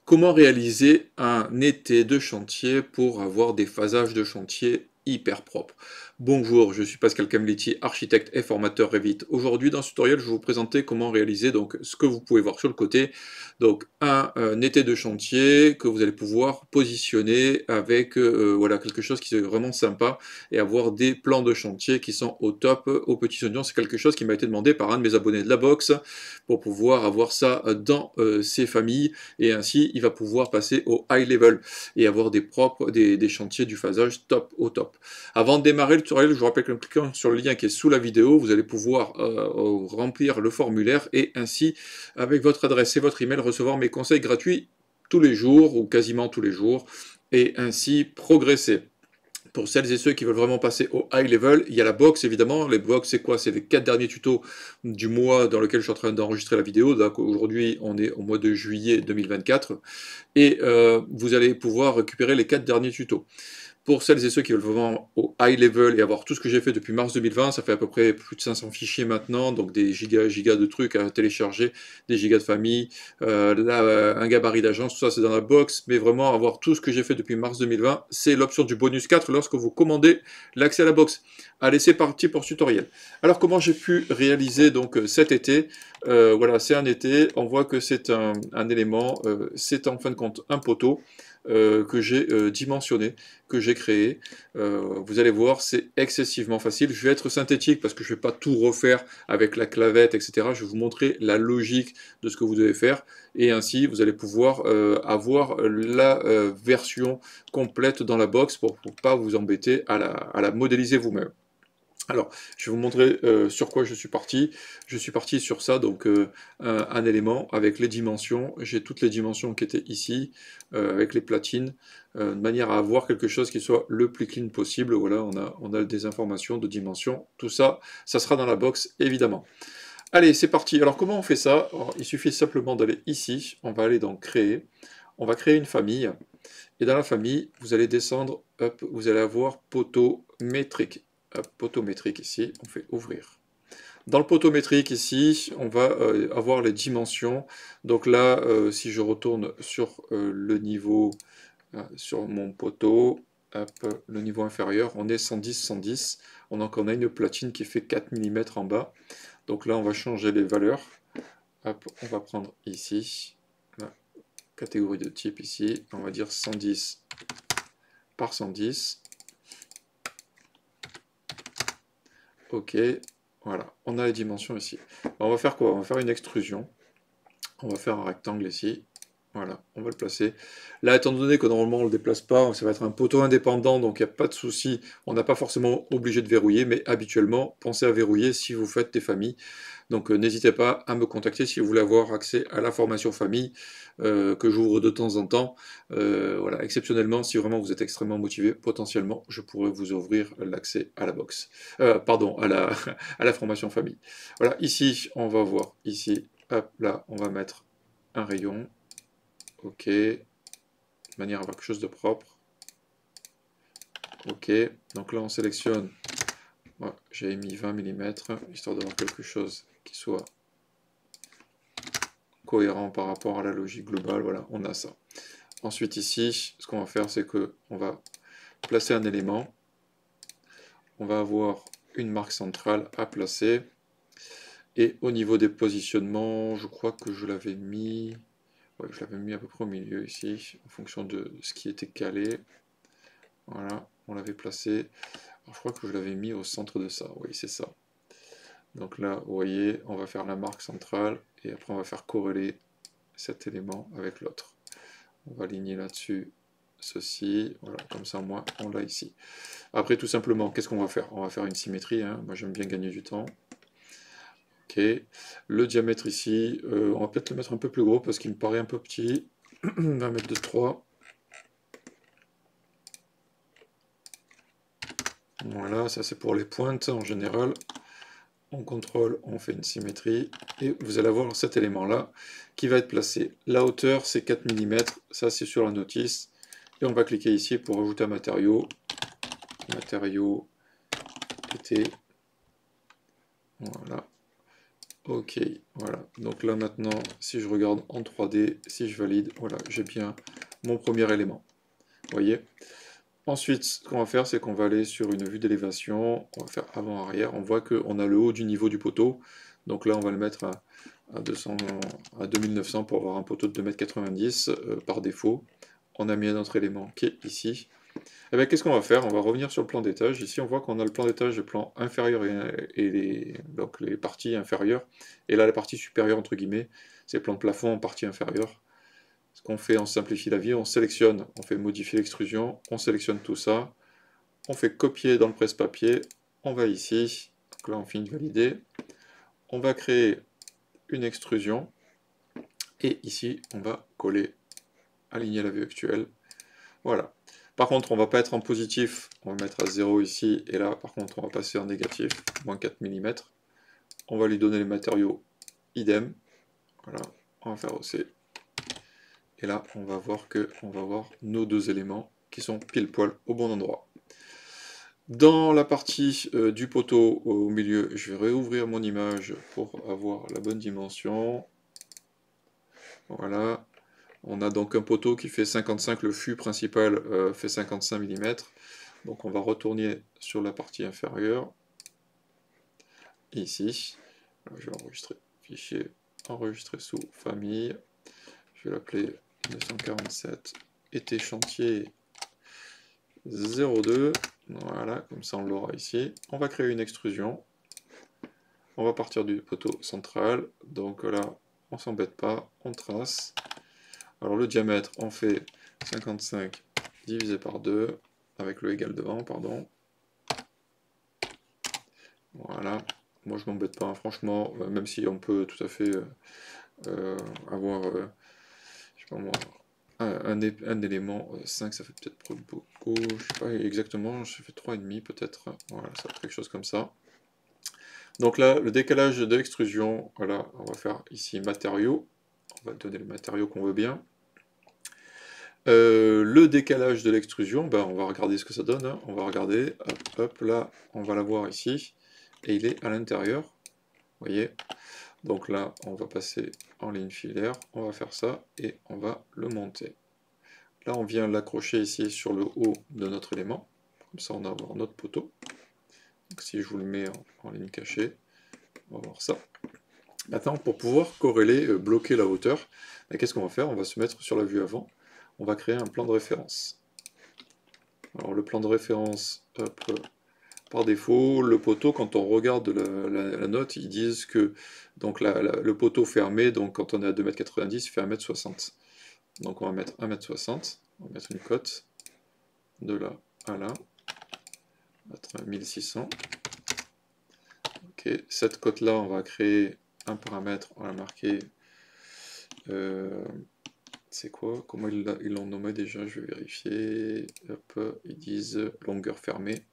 Comment réaliser un été de chantier pour avoir des phasages de chantier hyper propres? Bonjour, je suis Pascal Camletti, architecte et formateur Revit. Aujourd'hui, dans ce tutoriel, je vais vous présenter comment réaliser donc ce que vous pouvez voir sur le côté. Donc un été de chantier que vous allez pouvoir positionner avec voilà, quelque chose qui est vraiment sympa et avoir des plans de chantier qui sont au top, aux petits oignons. C'est quelque chose qui m'a été demandé par un de mes abonnés de la box pour pouvoir avoir ça dans ses familles et ainsi il va pouvoir passer au high level et avoir des chantiers du phasage top au top. Avant de démarrer le tutoriel, je vous rappelle qu'en cliquant sur le lien qui est sous la vidéo, vous allez pouvoir remplir le formulaire et ainsi, avec votre adresse et votre email, recevoir mes conseils gratuits tous les jours ou quasiment tous les jours et ainsi progresser. Pour celles et ceux qui veulent vraiment passer au high level, il y a la box évidemment. Les box, c'est quoi? C'est les 4 derniers tutos du mois dans lequel je suis en train d'enregistrer la vidéo. Donc aujourd'hui, on est au mois de juillet 2024. Et vous allez pouvoir récupérer les 4 derniers tutos. Pour celles et ceux qui veulent vraiment au high level et avoir tout ce que j'ai fait depuis mars 2020, ça fait à peu près plus de 500 fichiers maintenant, donc des gigas de trucs à télécharger, des gigas de famille, un gabarit d'agence, tout ça c'est dans la box, mais vraiment avoir tout ce que j'ai fait depuis mars 2020, c'est l'option du bonus 4 lorsque vous commandez l'accès à la box. Allez, c'est parti pour ce tutoriel. Alors comment j'ai pu réaliser donc cet été? Voilà, c'est un été, on voit que c'est un élément, c'est en fin de compte un poteau que j'ai dimensionné, que j'ai créé. Vous allez voir, c'est excessivement facile. Je vais être synthétique parce que je ne vais pas tout refaire avec la clavette, etc. Je vais vous montrer la logique de ce que vous devez faire et ainsi vous allez pouvoir avoir la version complète dans la box pour ne pas vous embêter à la modéliser vous-même. Alors, je vais vous montrer sur quoi je suis parti. Je suis parti sur ça, donc un élément avec les dimensions. J'ai toutes les dimensions qui étaient ici, avec les platines, de manière à avoir quelque chose qui soit le plus clean possible. Voilà, on a des informations de dimensions. Tout ça, ça sera dans la box, évidemment. Allez, c'est parti. Alors, comment on fait ça? Alors, il suffit simplement d'aller ici. On va aller dans Créer. On va créer une famille. Et dans la famille, vous allez descendre, hop, vous allez avoir poteau métrique. Hop, poteau métrique ici, on fait ouvrir. Dans le poteau métrique ici, on va avoir les dimensions. Donc là, si je retourne sur le niveau, sur mon poteau, hop, le niveau inférieur, on est 110. Donc on a une platine qui fait 4 mm en bas. Donc là, on va changer les valeurs. Hop, on va prendre ici, la catégorie de type ici, on va dire 110 par 110. Ok, voilà, on a les dimensions ici. On va faire quoi? On va faire une extrusion. On va faire un rectangle ici. Voilà, on va le placer. Là, étant donné que normalement on ne le déplace pas, ça va être un poteau indépendant, donc il n'y a pas de souci. On n'a pas forcément obligé de verrouiller, mais habituellement, pensez à verrouiller si vous faites des familles. Donc n'hésitez pas à me contacter si vous voulez avoir accès à la formation famille que j'ouvre de temps en temps. Voilà, exceptionnellement, si vraiment vous êtes extrêmement motivé, potentiellement, je pourrais vous ouvrir l'accès à la box. Pardon, à la formation famille. Voilà, ici, on va voir, ici, hop, là, on va mettre un rayon. Ok, de manière à avoir quelque chose de propre. Ok, donc là on sélectionne, ouais, j'ai mis 20 mm, histoire d'avoir quelque chose qui soit cohérent par rapport à la logique globale, voilà, on a ça. Ensuite ici, ce qu'on va faire, c'est que on va placer un élément, on va avoir une marque centrale à placer, et au niveau des positionnements, je crois que je l'avais mis, ouais, je l'avais mis à peu près au milieu ici, en fonction de ce qui était calé. Voilà, on l'avait placé. Alors, je crois que je l'avais mis au centre de ça. Oui, c'est ça. Donc là, vous voyez, on va faire la marque centrale et après on va faire corréler cet élément avec l'autre. On va aligner là-dessus ceci. Voilà, comme ça, moi, on l'a ici. Après, tout simplement, qu'est-ce qu'on va faire? On va faire une symétrie. Hein. Moi, j'aime bien gagner du temps. Ok. Le diamètre ici, on va peut-être le mettre un peu plus gros parce qu'il me paraît un peu petit. 20 mètres de 3. Voilà, ça c'est pour les pointes en général. On contrôle, on fait une symétrie, et vous allez avoir cet élément-là qui va être placé. La hauteur, c'est 4 mm, ça c'est sur la notice, et on va cliquer ici pour ajouter un matériau. Matériau été. Voilà. Ok, voilà. Donc là maintenant, si je regarde en 3D, si je valide, voilà, j'ai bien mon premier élément. Vous voyez? Ensuite, ce qu'on va faire, c'est qu'on va aller sur une vue d'élévation, on va faire avant-arrière, on voit qu'on a le haut du niveau du poteau, donc là on va le mettre à 200, à 2900 pour avoir un poteau de 2,90 m par défaut. On a mis un autre élément qui est ici. Et bien qu'est-ce qu'on va faire? On va revenir sur le plan d'étage. Ici on voit qu'on a le plan d'étage, le plan inférieur donc les parties inférieures, et là la partie supérieure entre guillemets, c'est le plan de plafond en partie inférieure. Ce qu'on fait, on simplifie la vie, on sélectionne, on fait modifier l'extrusion, on sélectionne tout ça, on fait copier dans le presse-papier, on va ici, donc là on finit de valider, on va créer une extrusion, et ici on va coller, aligner la vue actuelle, voilà. Par contre on va pas être en positif, on va mettre à 0 ici, et là par contre on va passer en négatif, moins 4 mm, on va lui donner les matériaux idem, voilà, on va faire aussi. Et là, on va voir nos deux éléments qui sont pile poil au bon endroit. Dans la partie du poteau au milieu, je vais réouvrir mon image pour avoir la bonne dimension. Voilà. On a donc un poteau qui fait 55, le fût principal fait 55 mm. Donc on va retourner sur la partie inférieure. Ici. Je vais enregistrer fichier, enregistrer sous famille. Je vais l'appeler 247 été chantier 02, voilà, comme ça on l'aura ici. On va créer une extrusion. On va partir du poteau central. Donc là, on s'embête pas, on trace. Alors le diamètre, on fait 55 divisé par 2, avec le égal devant, pardon. Voilà. Moi je m'embête pas, hein, franchement, même si on peut tout à fait avoir, je sais pas moi, un élément 5, ça fait peut-être beaucoup, je sais pas exactement, je fais 3,5 peut-être, voilà, ça va être quelque chose comme ça. Donc là, le décalage de l'extrusion, voilà, on va faire ici matériaux, on va donner le matériau qu'on veut bien. Le décalage de l'extrusion, ben, on va regarder ce que ça donne, hein. On va regarder, hop, hop, là, on va l'avoir ici, et il est à l'intérieur, vous voyez. Donc là, on va passer en ligne filaire, on va faire ça, et on va le monter. Là, on vient l'accrocher ici sur le haut de notre élément, comme ça on va avoir notre poteau. Donc si je vous le mets en ligne cachée, on va voir ça. Maintenant, pour pouvoir corréler, bloquer la hauteur, qu'est-ce qu'on va faire? On va se mettre sur la vue avant, on va créer un plan de référence. Alors le plan de référence, hop, par défaut, le poteau, quand on regarde la note, ils disent que donc le poteau fermé, donc quand on est à 2,90 m, il fait 1,60 m. Donc on va mettre 1,60 m, on va mettre une cote de là à là, on va mettre 1600. Ok, cette cote-là, on va créer un paramètre, on va marquer, c'est quoi? Comment ils l'ont nommé déjà? Je vais vérifier. Hop, ils disent longueur fermée.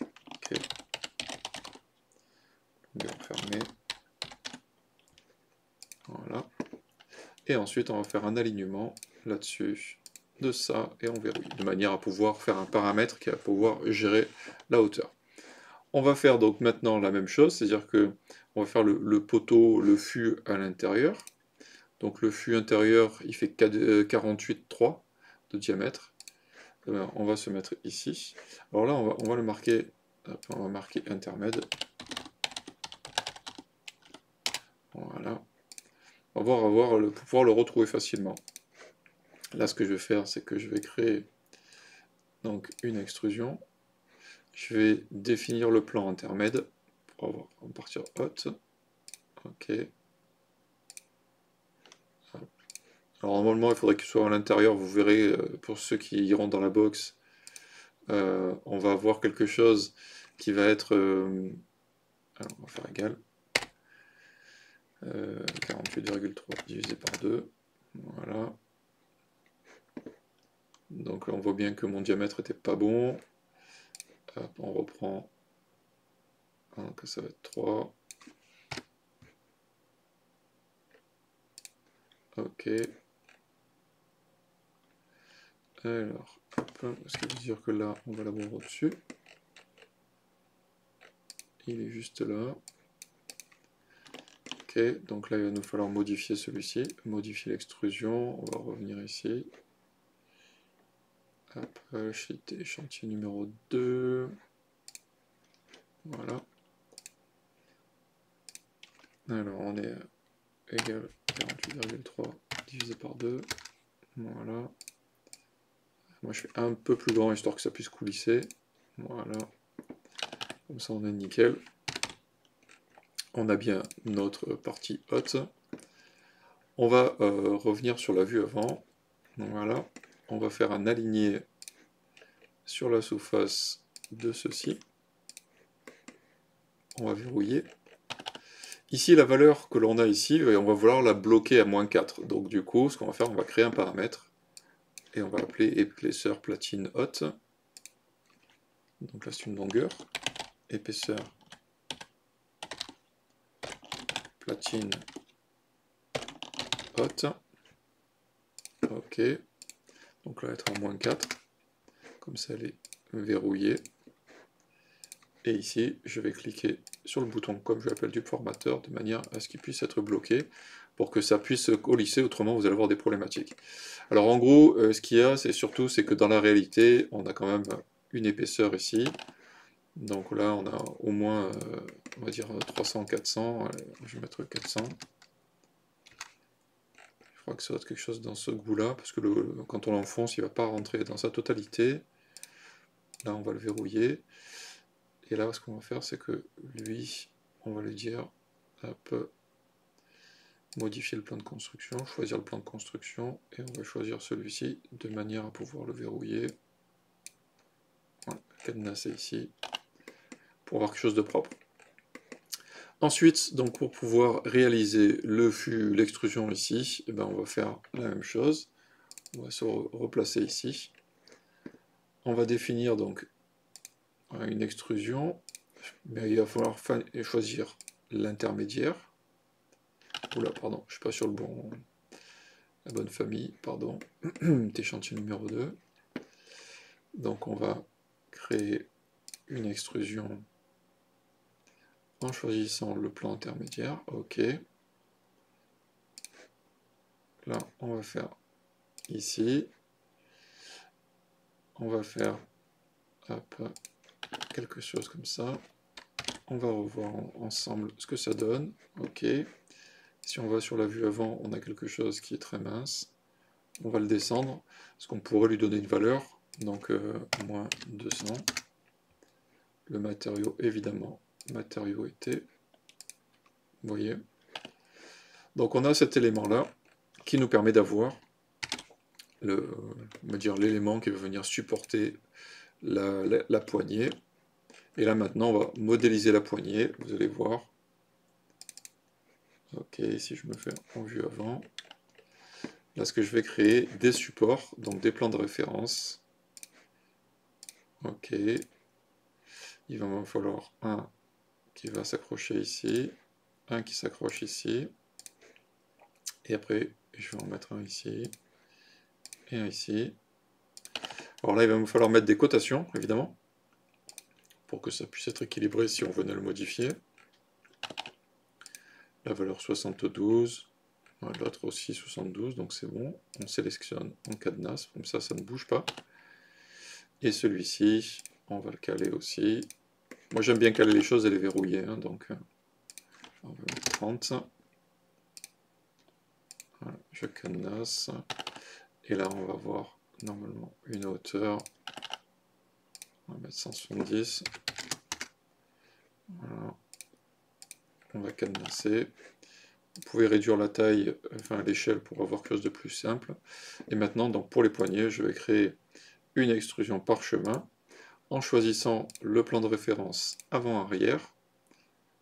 Ok. Longueur fermée. Voilà. Et ensuite, on va faire un alignement là-dessus de ça et on verrouille, de manière à pouvoir faire un paramètre qui va pouvoir gérer la hauteur. On va faire donc maintenant la même chose, c'est-à-dire que on va faire le poteau, le fût à l'intérieur. Donc le fût intérieur, il fait 48,3 de diamètre. On va se mettre ici. Alors là, on va le marquer, on va marquer intermède. Voilà. On va avoir pour pouvoir le retrouver facilement. Là, ce que je vais faire, c'est que je vais créer donc une extrusion. Je vais définir le plan intermède pour avoir, on va partir haute. Ok. Alors normalement, il faudrait qu'il soit à l'intérieur. Vous verrez, pour ceux qui iront dans la box, on va avoir quelque chose qui va être... alors, on va faire égal. 48,3 divisé par 2. Voilà. Donc là, on voit bien que mon diamètre était pas bon. Hop, on reprend. Donc ça va être 3. Ok. Alors, hop, ce qui veut dire que là, on va l'avoir au-dessus. Il est juste là. Ok, donc là il va nous falloir modifier celui-ci, modifier l'extrusion, on va revenir ici. Hop, chantier numéro 2. Voilà. Alors on est égal 48,3 divisé par 2. Voilà. Moi je fais un peu plus grand histoire que ça puisse coulisser. Voilà. Comme ça on est nickel. On a bien notre partie haute. On va revenir sur la vue avant. Donc voilà. On va faire un aligné sur la surface de ceci. On va verrouiller. Ici, la valeur que l'on a ici, on va vouloir la bloquer à -4. Donc du coup, ce qu'on va faire, on va créer un paramètre. Et on va l'appeler épaisseur platine haute. Donc là, c'est une longueur. Épaisseur platine haute. Ok. Donc là, elle va être en -4. Comme ça, elle est verrouillée. Et ici, je vais cliquer sur le bouton, comme je l'appelle, du formateur, de manière à ce qu'il puisse être bloqué, pour que ça puisse colisser, autrement vous allez avoir des problématiques. Alors en gros, ce qu'il y a, c'est surtout que dans la réalité, on a quand même une épaisseur ici. Donc là, on a au moins, on va dire 300, 400, allez, je vais mettre 400. Je crois que ça va être quelque chose dans ce goût-là, parce que quand on l'enfonce, il ne va pas rentrer dans sa totalité. Là, on va le verrouiller. Et là, ce qu'on va faire, c'est que lui, on va lui dire, hop, modifier le plan de construction, choisir le plan de construction, et on va choisir celui-ci, de manière à pouvoir le verrouiller. Voilà, cadenasser ici, pour avoir quelque chose de propre. Ensuite, donc pour pouvoir réaliser le flux, l'extrusion ici, eh ben on va faire la même chose. On va se replacer ici. On va définir donc une extrusion, mais il va falloir choisir l'intermédiaire. Oula, pardon, je ne suis pas sur la bonne famille, pardon. Échantillon numéro 2. Donc on va créer une extrusion en choisissant le plan intermédiaire. Ok. Là, on va faire ici. On va faire hop, quelque chose comme ça. On va revoir ensemble ce que ça donne. Ok. Si on va sur la vue avant, on a quelque chose qui est très mince. On va le descendre, parce qu'on pourrait lui donner une valeur. Donc, moins 200. Le matériau, évidemment, matériau était. Vous voyez. Donc, on a cet élément-là qui nous permet d'avoir l'élément qui va venir supporter la poignée. Et là, maintenant, on va modéliser la poignée. Vous allez voir. Ok, si je me fais en vue avant. Là, ce que je vais créer, des supports, donc des plans de référence. Ok. Il va m'en falloir un qui va s'accrocher ici, un qui s'accroche ici, et après, je vais en mettre un ici, et un ici. Alors là, il va me falloir mettre des cotations, évidemment, pour que ça puisse être équilibré si on venait le modifier. La valeur 72, l'autre aussi 72, donc c'est bon. On sélectionne, on cadenasse, comme ça, ça ne bouge pas. Et celui-ci, on va le caler aussi. Moi, j'aime bien caler les choses et les verrouiller, hein, donc on va mettre 30. Voilà, je cadenasse. Et là, on va voir normalement une hauteur. On va mettre 170. Voilà. On va cadenasser. Vous pouvez réduire la taille, enfin l'échelle pour avoir quelque chose de plus simple. Et maintenant, donc pour les poignées, je vais créer une extrusion parchemin en choisissant le plan de référence avant-arrière,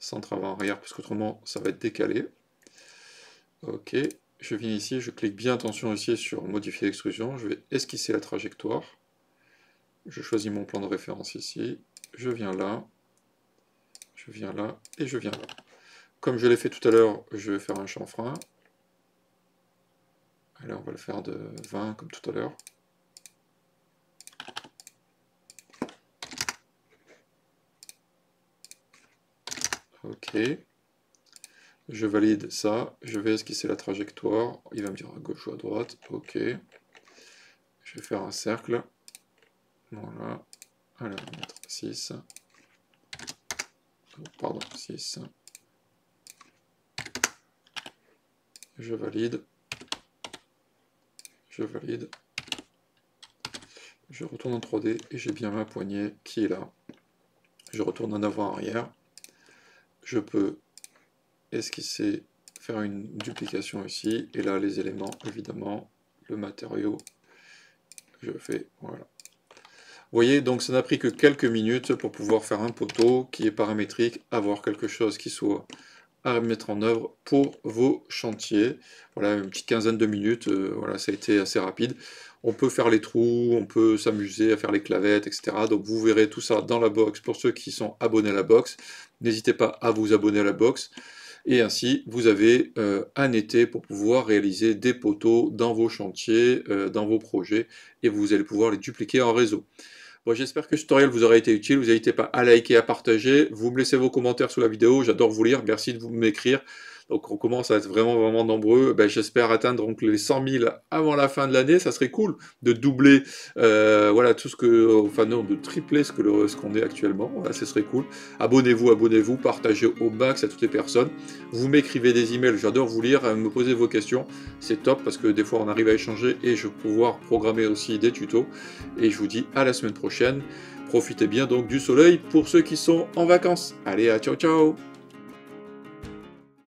centre avant-arrière, parce qu'autrement ça va être décalé. Ok, je viens ici, je clique bien, attention ici sur modifier l'extrusion, je vais esquisser la trajectoire. Je choisis mon plan de référence ici, je viens là et je viens là. Comme je l'ai fait tout à l'heure, je vais faire un chanfrein. Allez, on va le faire de 20 comme tout à l'heure. Ok. Je valide ça, je vais esquisser la trajectoire, il va me dire à gauche ou à droite, ok. Je vais faire un cercle, voilà, allez, on va mettre 6, pardon, 6. Je valide, je valide, je retourne en 3D et j'ai bien ma poignée qui est là. Je retourne en avant-arrière, je peux esquisser, faire une duplication ici, et là les éléments, évidemment, le matériau, je fais, voilà. Vous voyez, donc ça n'a pris que quelques minutes pour pouvoir faire un poteau qui est paramétrique, avoir quelque chose qui soit à mettre en œuvre pour vos chantiers. Voilà, une petite quinzaine de minutes, voilà, ça a été assez rapide. On peut faire les trous, on peut s'amuser à faire les clavettes, etc. Donc vous verrez tout ça dans la box pour ceux qui sont abonnés à la box. N'hésitez pas à vous abonner à la box. Et ainsi, vous avez un été pour pouvoir réaliser des poteaux dans vos chantiers, dans vos projets, et vous allez pouvoir les dupliquer en réseau. Bon, j'espère que ce tutoriel vous aura été utile. Vous n'hésitez pas à liker, à partager. Vous me laissez vos commentaires sous la vidéo. J'adore vous lire. Merci de m'écrire. Donc, on commence à être vraiment nombreux. Ben, j'espère atteindre donc, les 100 000 avant la fin de l'année. Ça serait cool de doubler, voilà, tout ce que, enfin non, de tripler ce qu'on est actuellement. Voilà, ce serait cool. Abonnez-vous, partagez au max à toutes les personnes. Vous m'écrivez des emails. J'adore vous lire, me poser vos questions. C'est top parce que des fois, on arrive à échanger et je vais pouvoir programmer aussi des tutos. Et je vous dis à la semaine prochaine. Profitez bien donc du soleil pour ceux qui sont en vacances. Allez, ciao ciao!